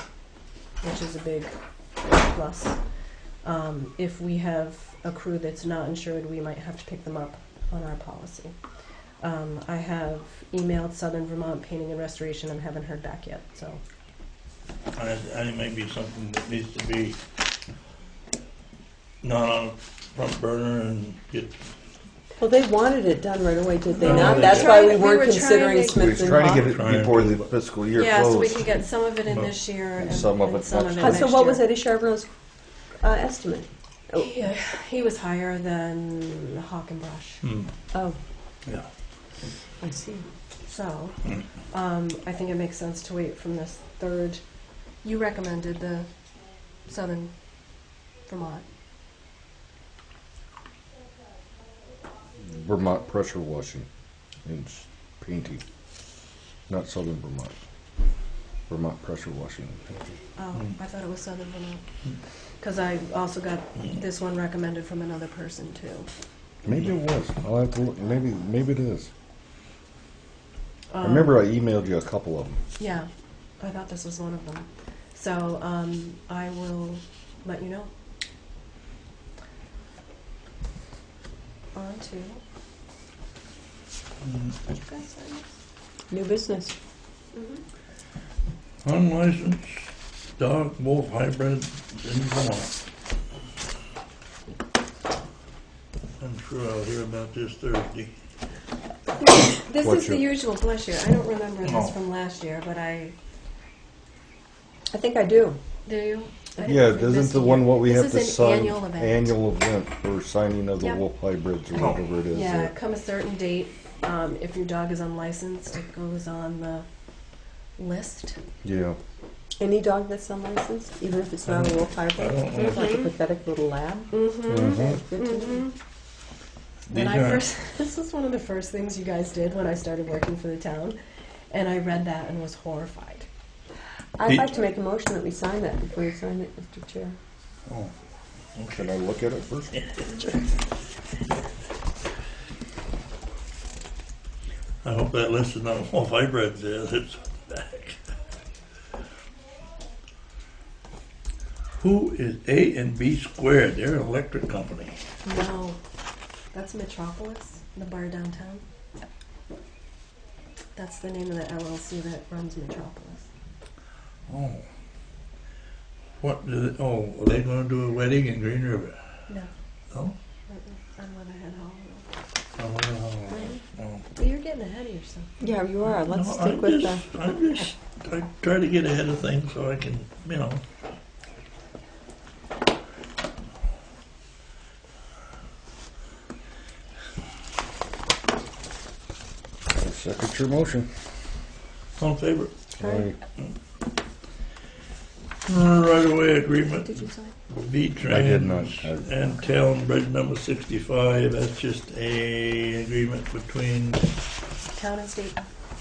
which is a big plus. If we have a crew that's not insured, we might have to pick them up on our policy. I have emailed Southern Vermont Painting and Restoration and haven't heard back yet, so. I think maybe something that needs to be not on a front burner and get, Well, they wanted it done right away, did they No, not? they That's did. why we We weren't were trying considering to- We Smith was and trying to get Hawk. it Trying to before do the it. fiscal year Yeah, so we closed. can get some of it in this year and Some of it some of it next next So year. what was Eddie Charbonneau's estimate? Oh. He was higher than Hawk and Brush. Oh, yeah. I see. So, I think it makes sense to wait from this third. You recommended the Southern Vermont. Vermont pressure washing and painting, not Southern Vermont. Vermont pressure washing and painting. Oh, I thought it was Southern Vermont. Because I also got this one recommended from another person too. Maybe it was. I'll have to look. Maybe it is. I Um, remember I emailed you a couple of them. Yeah, I thought this was one of them. So, I will let you know. On to. Did you guys sign this? New business. Mm-hmm. Unlicensed dog wolf hybrid in Vermont. I'm sure I'll hear about this Thursday. This What's is the your- usual, bless you. I don't remember No. this from last year, but I. I think I do. Do you? I didn't Yeah, think isn't this the year. one what we This have to is an sign? annual event. Annual event for signing of the Yep. wolf hybrids or Oh. whatever it is. Yeah, come a certain date. If your dog is unlicensed, it goes on the list. Yeah. Any dog that's unlicensed, even if it's not a wolf hybrid? I don't know. It's like a pathetic little lab? Mhm. Good to know. When These I are- first, this was one of the first things you guys did when I started working for the town, and I read that and was horrified. I'd like to make a motion that we sign that before you sign it, Mr. Chair. Oh, can I look at it first? I hope that list is not wolf hybrids there. It's back. Who is A and B Squared? They're an electric company. No, that's Metropolis, the bar downtown. That's the name of the LLC that runs Metropolis. Oh. What? Oh, are they going to do a wedding in Green River? No, No? on Weatherhead Hall. Oh, oh. Well, you're getting ahead of yourself. Yeah, you are. Let's No, stick with the. I try to get ahead of things so I can, you know. I second your motion. All in favor? Aye. Right-of-way agreement, Did you sign? V-Trans. I did not. And Town Bridge number 65, that's just a agreement between Town and state.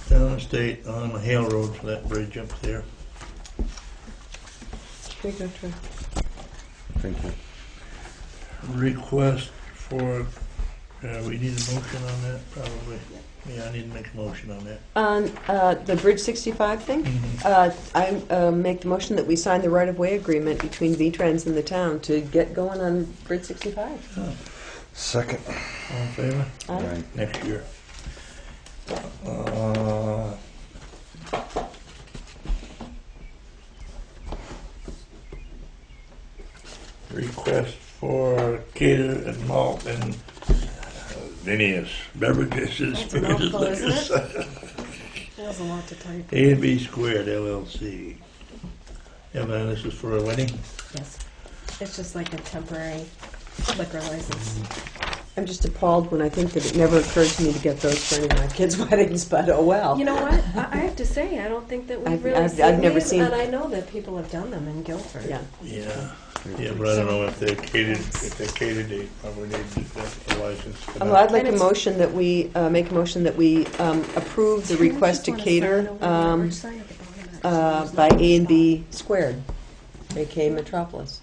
town and state on the Hale Road for that bridge up there. Here you go, Troy. Thank you. Request for, we need a motion on that, probably. Yeah, I need to make a motion on that. On the Bridge 65 thing, I make the motion that we sign the right-of-way agreement between V-Trans and the town to get going on Bridge 65. Second. All in favor? Aye. Next year. Request for cater and malt and Vinous beverages. and That's a mouthful, spirits isn't liquors. That was a lot to type. A and B Squared LLC. Yeah, man, this is for a wedding? Yes. It's just like a temporary liquor license. I'm just appalled when I think that it never occurred to me to get those for any of my kids' weddings, but oh well. You know what? I have to say, I don't think that we've I've- really I've seen never these, seen- and I know that people have done them in Guilford. Yeah. Yeah. Yeah, but I don't know if they're catered, they probably need a license for Well, that. I'd like And a it's- motion that we, make a motion that we approve the Tim, I request to just wanna cater sign over there. Which sign at the bottom of that? by A and B Squared, aka Metropolis.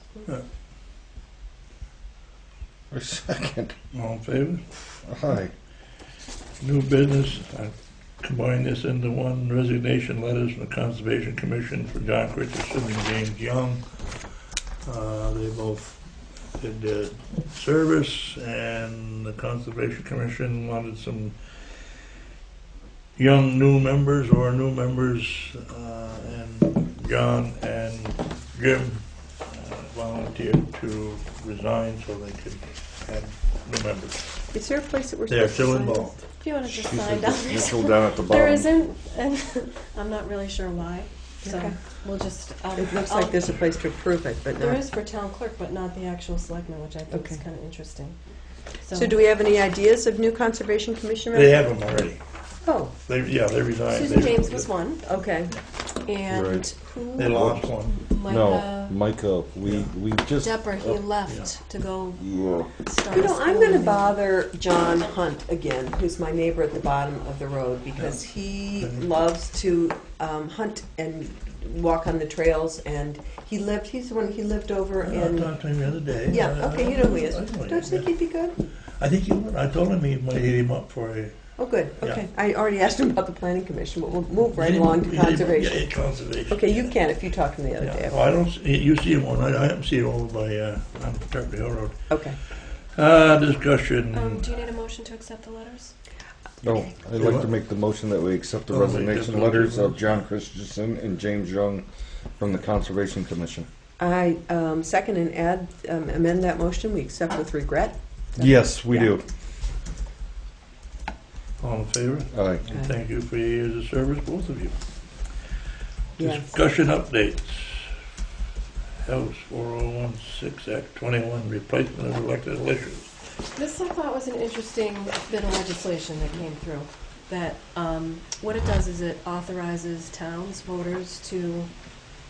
A second. All in favor? Aye. New business, I combine this into one resignation letters from the Conservation Commission for John Christensen and James Young. They both did their service, and the Conservation Commission wanted some young new members or new members, and John and Jim volunteered to resign so they could have new members. Is there a place that we're They're supposed to still sign this? involved. If you want to just She sign said down this there. initial down at the bottom. There isn't, and I'm not really sure why. So Okay. we'll just. It looks like there's a place to approve it, but There not. is for town clerk, but not the actual selectman, which I think is Okay. kind of interesting. So do we have any ideas of new Conservation Commission They members? have them already. Oh, They resigned. Susan They- James was one, okay. and Right. who? They lost one. No, Micah, we just. Deborah, he left to go Yeah. start. You a know, I'm school going to in- bother John Hunt again, who's my neighbor at the bottom of the road, because he loves to hunt and walk on the trails, and he's the one, he lived over I in, talked to him the other day. yeah, okay, you know who he is. I know Don't him, you think he'd be good? I think he would. I told him he might hit him up for a. Oh, good, Yeah. okay. I already asked him about the planning commission, but we'll move right Hit him- along to hit him up, conservation. Yeah, conservation. Okay, you can if you talked to him the other Yeah. day. Oh, I don't. You see him on. I haven't seen him over by on Turkey Hill Road. Okay. Discussion. Do you need a motion to accept the letters? No, I'd like to make the motion that we accept the Oh, wait, resignation that's letters what- of John Christensen and James Young from the Conservation Commission. I second and add, amend that motion. We accept with regret. Yes, we Yeah. do. All in favor? Aye. And thank you for your years of service, both of you. Yes. Discussion updates. House 4016 Act 21 replacement of elected officials. This I thought was an interesting bit of legislation that came through. That what it does is it authorizes towns, voters to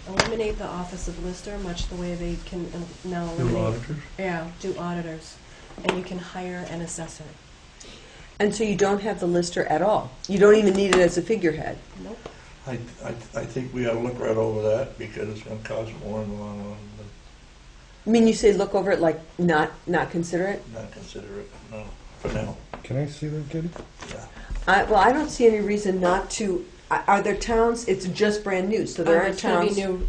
eliminate the office of lister, much the way they can now Do eliminate. auditors? Yeah, do auditors, and you can hire an assessor. And so you don't have the lister at all? You don't even need it as a figurehead? Nope. I think we ought to look right over that because it's gonna cost more in the long run, I mean, you say look over it like not consider it? but not consider it, no, for now, Can I see that, Kitty? yeah. Well, I don't see any reason not to. Are there towns, it's just brand new, so there aren't It's gonna towns. be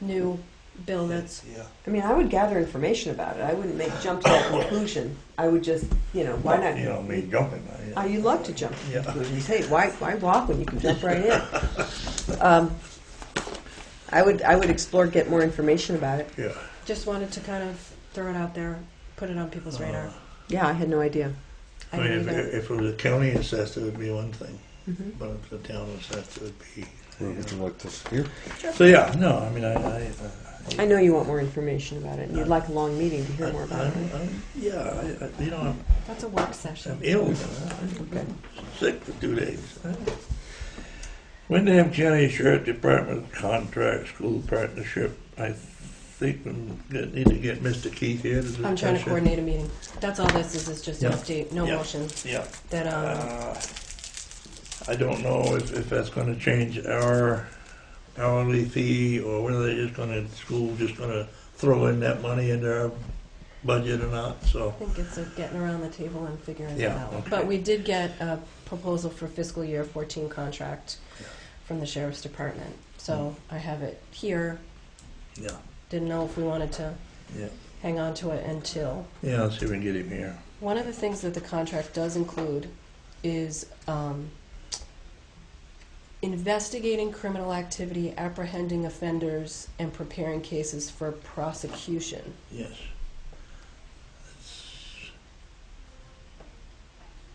new bill that's, Yeah. I mean, I would gather information about it. I wouldn't jump to that conclusion. I would just, why not? You know, me jumping. You love to jump to Yeah. conclusions. Hey, why walk when you can jump right in? I would explore, get more information about it. Yeah. just wanted to kind of throw it out there, put it on people's radar. Yeah, I had no idea. I I mean, didn't either. if it was a county assessed, it would be one thing, Mhm. but if the town assessed, it would be. Where would you like this? Here? So, yeah, no, I mean, I know you want more information about it, and you'd like a long meeting to hear more about it. Yeah, That's a work session. I'm ill, Okay. sick for 2 days. Wyndham County Sheriff Department contract, school partnership, I think we need to get Mr. Keith here to discuss it. I'm trying to coordinate a meeting. That's all this is just an Yeah. update, no Yeah. motion. Yeah. That, I don't know if that's gonna change our hourly fee, or whether they're just gonna, school just gonna throw in that money into our budget or not, so. I think it's a getting around the table and figuring it Yeah, out. okay. But we did get a proposal for fiscal year 14 contract from the sheriff's department. So I have it here. Yeah, Didn't know if we wanted to yeah, hang on to it until. yeah, let's see if we can get him here. One of the things that the contract does include is investigating criminal activity, apprehending offenders, and preparing cases for prosecution. Yes.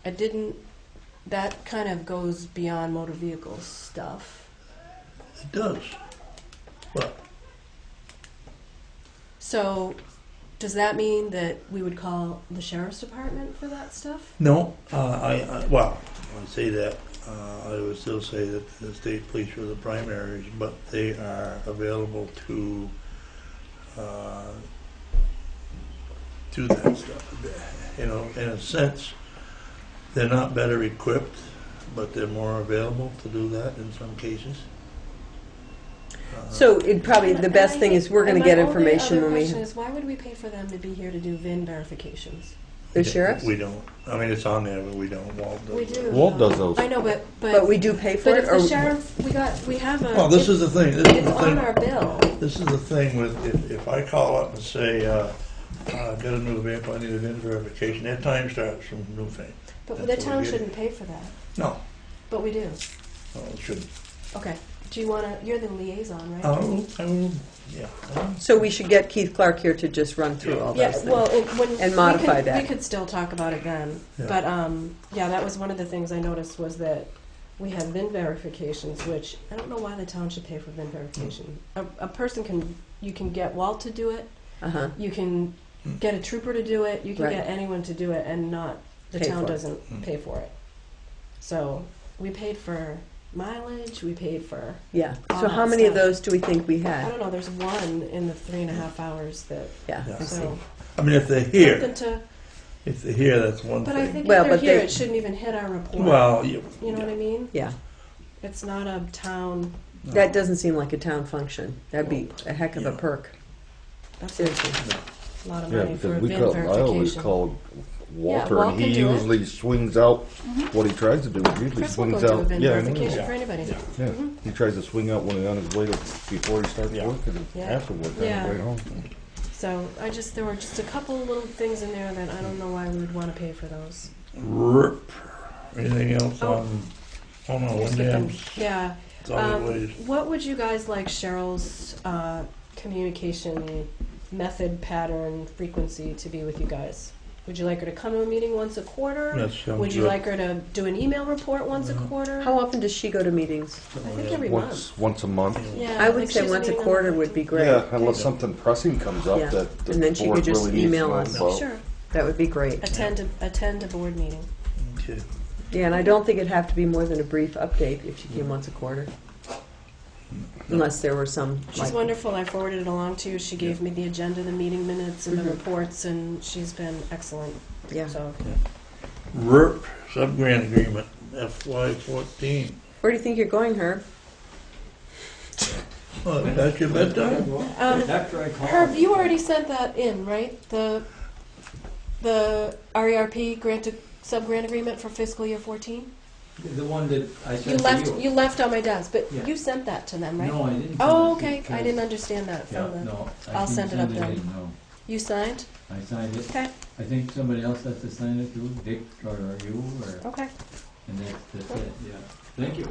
I didn't, that kind of goes beyond motor vehicle stuff. It does. But, So, does that mean that we would call the sheriff's department for that stuff? no, well, I say that, I would still say that the state police are the primaries, but they are available to do that stuff. You know, in a sense, they're not better equipped, but they're more available to do that in some cases. So it probably, the best thing is we're gonna get information when My we, question is, why would we pay for them to be here to do VIN verifications? the sheriffs? We don't. I mean, it's on there, but we don't. Walt does We it. do. Walt does those. I know, but But we do pay for but it, if or? the sheriff, we have a. Well, this is the thing. This is It's the on thing. our bill. This is the thing with, if I call up and say, I've got a new vehicle, I need a VIN verification, that time starts from new thing. But That's the what town we get. shouldn't pay for that. No, But we do. no, it shouldn't. Okay. Do you wanna? You're the liaison, right? I will, yeah. So we should get Keith Clark here to just run through all Yeah, those things. well, when And we modify could, that. We could still talk about it then. Yeah. But yeah, that was one of the things I noticed was that we had VIN verifications, which I don't know why the town should pay for VIN verification. A person you can get Walt to do it. Uh-huh. You can get a trooper to do it. You can Right. get anyone to do it, and not the Pay town for it. doesn't Mm. pay for it. So we paid for mileage. We paid for. Yeah. All So that how many of stuff. those do we think we I had? don't know. There's one in the 3.5 hours that. Yeah, Yeah. I see. So I mean, if they're here, something to. if they're here, that's one But I thing. think Well, if they're but here, they- it shouldn't even hit our report. Well, You know what I mean? Yeah. It's not a town. That doesn't seem like a town function. That'd be a heck of a Yeah. perk. That's Seriously. a lot of Yeah, money for a because we VIN call, I always verification. call Walter, Walt and he can do it. usually swings out what he tries to do. He usually Chris will swings go do a out. VIN Yeah, I know. verification Yeah. for anybody. Yeah. Yeah, Mhm. he tries to swing out when he's on his way to, before he starts Yeah. work and Yeah. after work on Yeah. his way home. So there were just a couple little things in there that I don't know why we would want to pay for those. RIP. Anything else Oh. on You're Wyndham's skipping- Yeah. solid waste? What would you guys like Cheryl's communication method, pattern, frequency to be with you guys? Would you like her to come to a meeting once a quarter? That sounds Would you good. like her to do an email report once a quarter? How often does she go to meetings? I think every month. Once a month. Yeah, I would like say she's once a meeting on quarter the would be great. Yeah, unless something pressing comes up Yeah. that the And then she board could just really needs to email know us. about. Sure. That would be great. Attend a board meeting. Okay. Yeah, and I don't think it'd have to be more than a brief update if she came once a quarter. unless there were some, She's like, wonderful. I forwarded it along to you. She gave me the agenda, the meeting minutes, and the reports, and she's been excellent. yeah. So RERP sub-grant agreement, FY14. Where do you think you're going, Herb? Oh, that's your bedtime? After I call. Herb, you already sent that in, right? The RERP granted sub-grant agreement for fiscal year 14? The one that I You sent left, to you. you left on my desk, but Yeah. you sent that to them, right? No, I didn't. Oh, send it okay. I because- didn't understand that Yeah, from the. no. I I'll didn't send it up in, then. No, You signed? I signed it. Okay. I think somebody else has to sign it too, Dick or you, or, Okay. and that's it, yeah. Thank you.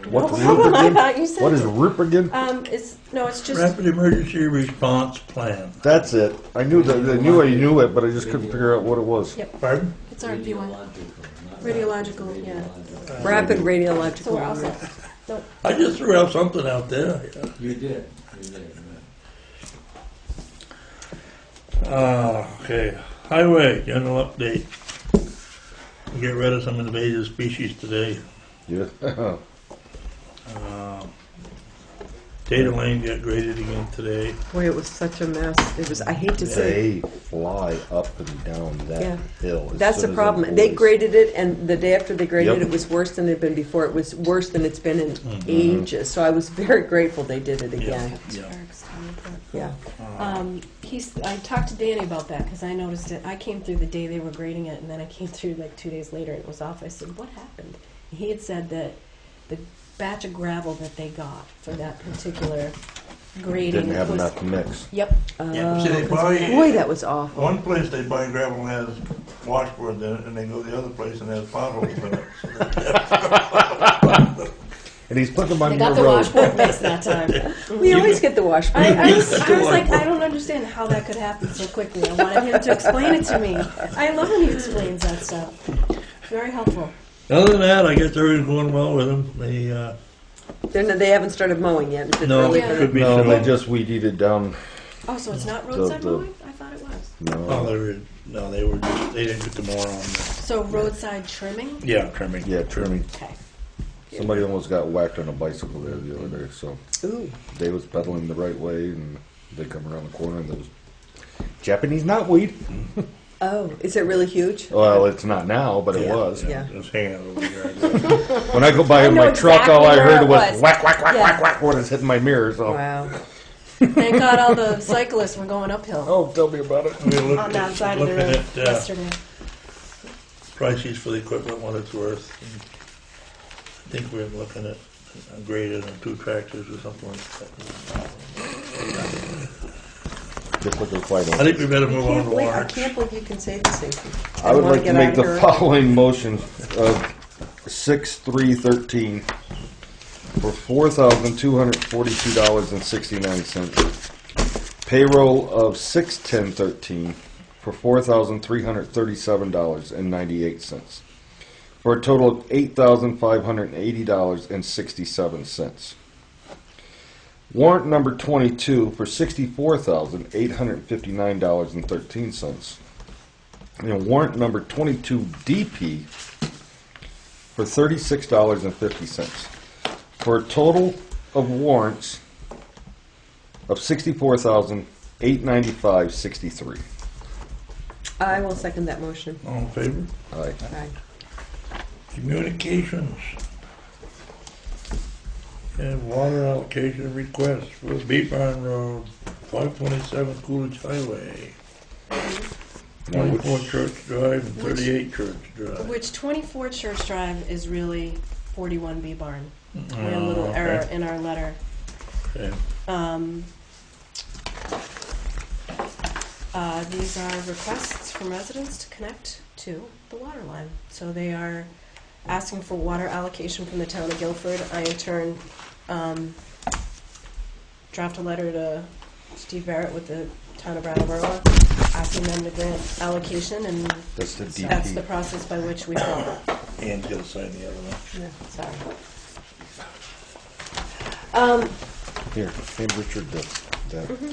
What's No problem. I RIP again? thought you said What is it. RIP again? It's just. Rapid Emergency Response Plan. That's it. I knew that. I knew it, but I just couldn't figure out what it was. Yep. Pardon? It's our B1. Radiological, yeah. Rapid So radiological. we're all set. Nope. I just threw out something out there. You did, right. Okay, highway, general update. We get rid of some invasive species today. Yeah. Data Lane got graded again today. Boy, it was such a mess. It was, I hate to say. They fly up and down that Yeah. hill. as That's the soon as problem. it They pours. graded it, and the day after they graded Yep. it, was worse than it had been before. It was worse than it's been in ages. So I was very grateful they did it again. Yeah. Eric's town report. Yeah. I talked to Danny about that because I noticed it. I came through the day they were grading it, and then I came through like 2 days later and it was off. I said, "What happened?" And he had said that the batch of gravel that they got for that particular grading Didn't have was. enough to mix. Yep. Yeah, see, they buy, Boy, that was awful. one place they buy gravel has washboard in it, and they go the other place and has potholes in it. And he's putting them on They your got the road. washboard mix that time. We always get the wash. I was like, I don't understand how that could happen so quickly. I wanted him to explain it to me. I love when he explains that stuff. Very helpful. Other than that, I guess everything's going well with them. They haven't started mowing yet. Is it No, early Yeah. for could be No, soon. they just weed eated down. Oh, so it's not roadside the- mowing? I thought it was. Oh, No. they didn't get the more on. So roadside trimming? Yeah, trimming. Yeah, trimming. Okay. Somebody almost got whacked on a bicycle there the other day, so Ooh. they was pedaling the right way, and they come around the corner, and there was Japanese knotweed. Oh, is it really huge? Well, it's not now, but it was. Yeah. It was hanging over there. When I go by I in know my truck, all I exactly heard where was it was. whack, whack, whack, Yeah. whack, whack when it's hitting my mirror. So, Wow. Thank God all the cyclists were going uphill oh, tell me about it. We looked on that side of the looking road at yesterday. prices for the equipment, what it's worth. And I think we're looking at a grader and 2 tractors or something like that. Just look at the fight. I think we better move on to I warrants. can't believe you can say these things. I would wanna like to get make out the of here. following motion of 6/3/13 for $4,242.69. Payroll of 6/10/13 for $4,337.98. For a total of $8,580.67. Warrant number 22 for $64,859.13. And warrant number 22 DP for $36.50. For a total of warrants of $64,895.63. I will second that motion. All in favor? Aye. Aye. Communications. And water allocation request for Beat Barn Road, 527 Coolidge Highway, 24 Church Drive and 38 Church Drive. Which 24 Church Drive is really 41 B Barn. We had a Oh, little okay. error in our letter. Okay. These are requests from residents to connect to the water line. So they are asking for water allocation from the town of Guilford. I in turn draft a letter to Steve Barrett with the town of Brattleboro asking them to grant allocation, and That's the DP. that's the process by which we follow. Ann's gonna sign the other one. Yeah, sorry. Here, hand Richard that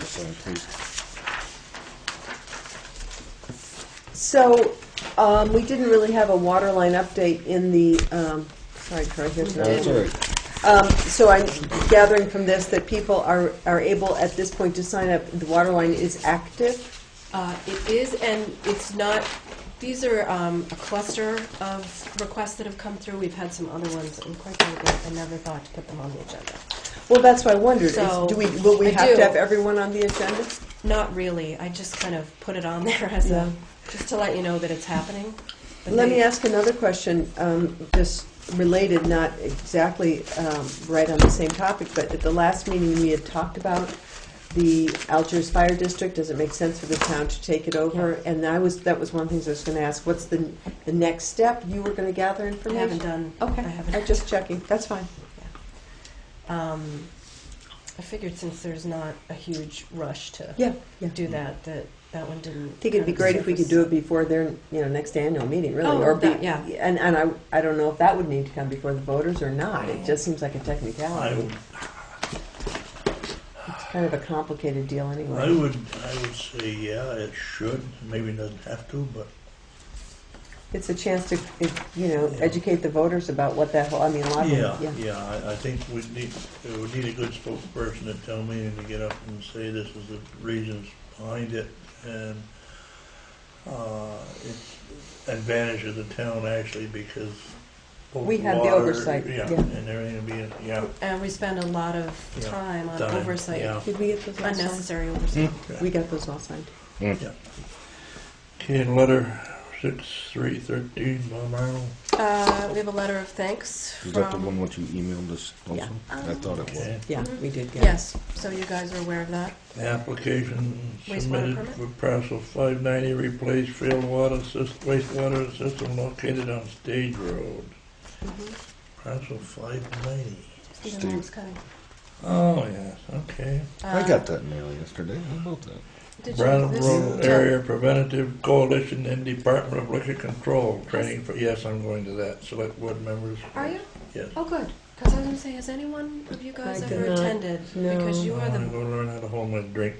sign, please. So, we didn't really have a water line update in the, sorry, Troy, here's No, another. that's all So I'm gathering from this that people are able at this point to sign up. The water line is active. It is, and it's not, these are a cluster of requests that have come through. We've had some other ones, and quite frankly, I never thought to put them on the agenda. Well, that's what I wondered. So, Will we I have do. to have everyone on the agenda? Not really. I just kind of put it on there as Yeah. just to let you know that it's happening. But Let they- me ask another question, just related, not exactly right on the same topic, but at the last meeting, we had talked about the Algiers Fire District. Does it make sense for the town to take it over? And that was one of the things I was going to ask. What's the next step? You were going to gather I information? haven't done. Okay, I haven't. I'm just checking. That's fine. I figured since there's not a huge rush to Yeah, yeah. do that, that one didn't. I think it'd be great if we could do it before their, next annual meeting, really. Oh, or be, that- yeah. And I don't know if that would need to come before the voters or not. It just seems like a technicality. It's kind of a complicated deal anyway. I would say, yeah, it should. Maybe it doesn't have to, but It's a chance to, educate the voters about what that whole, a lot of them, yeah. I think we need a good spokesperson at town meeting to get up and say this is the reasons behind it, and it's advantage of the town actually because both We have the water, oversight, yeah. and everything will be, And we spend a lot of Yeah. time on Time, oversight, yeah. Did we get those all signed? unnecessary oversight. We got those all signed. Okay, and letter 6/3/13, Bob Arnold. We have a letter of thanks Is that the from. one what you emailed us also? Yeah. I thought it was. Okay. Yeah, we did get it. Yes, so you guys are aware of that. Application Wastewater submitted permit? for parcel 590, replace failed wastewater system located on Stage Road. Parcel 590. Stephen Steve. Long's cutting. Oh, yes, okay. I got that mail yesterday. How about that? Did you? Brattleboro Area Preventative Coalition and Department of Liquor Control training for, yes, I'm going to that. Select board members. Are you? Yes. Oh, good. Because I was going to say, has anyone of you guys I ever did not. attended? No. Because you I are want to the go learn how to hold my drink.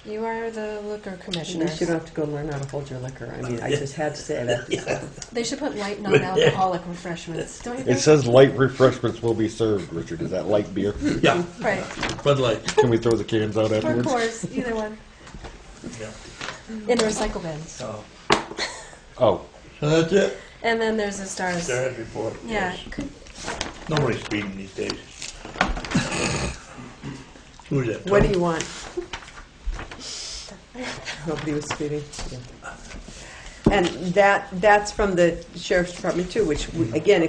liquor At commissioner. least you don't have to go learn how to hold your liquor. I just had to say that. They should put light non-alcoholic refreshments, don't you It think? says light refreshments will be served, Richard. Is that light beer? Yeah, Right. Bud Light. Can we throw the cans out Or afterwards? course, either one. Yeah. In the recycle bins. So Oh, that's it. And then there's the stars. Stars report. Yeah. yes. Could, Nobody's speeding these days. Who's that? What do Tom? you want? Nobody was speeding. Yeah. And that's from the sheriff's department too, which again,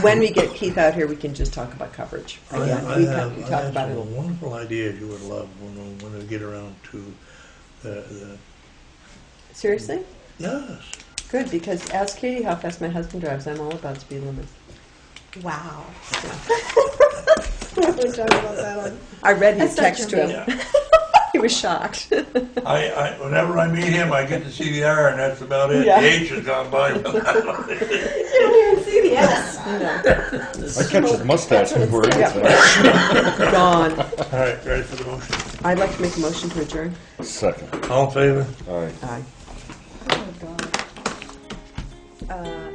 when we get Keith out here, we can just talk about coverage. Again, we I talk have about it. some wonderful ideas you would love when we get around to the Seriously? yes. Good, because ask Katie how fast my husband drives. I'm all about speed limits. wow. I read his That's such text a to him. Yeah. He was shocked. Whenever I meet him, I get to see the R, and that's about it. Yeah. The H has gone by. You don't even see the S. I catch his mustache before Yeah. anything. Gone. All right, ready for the motion? I'd like to make a motion to adjourn. Second. All in favor? All right. Aye. Oh, God.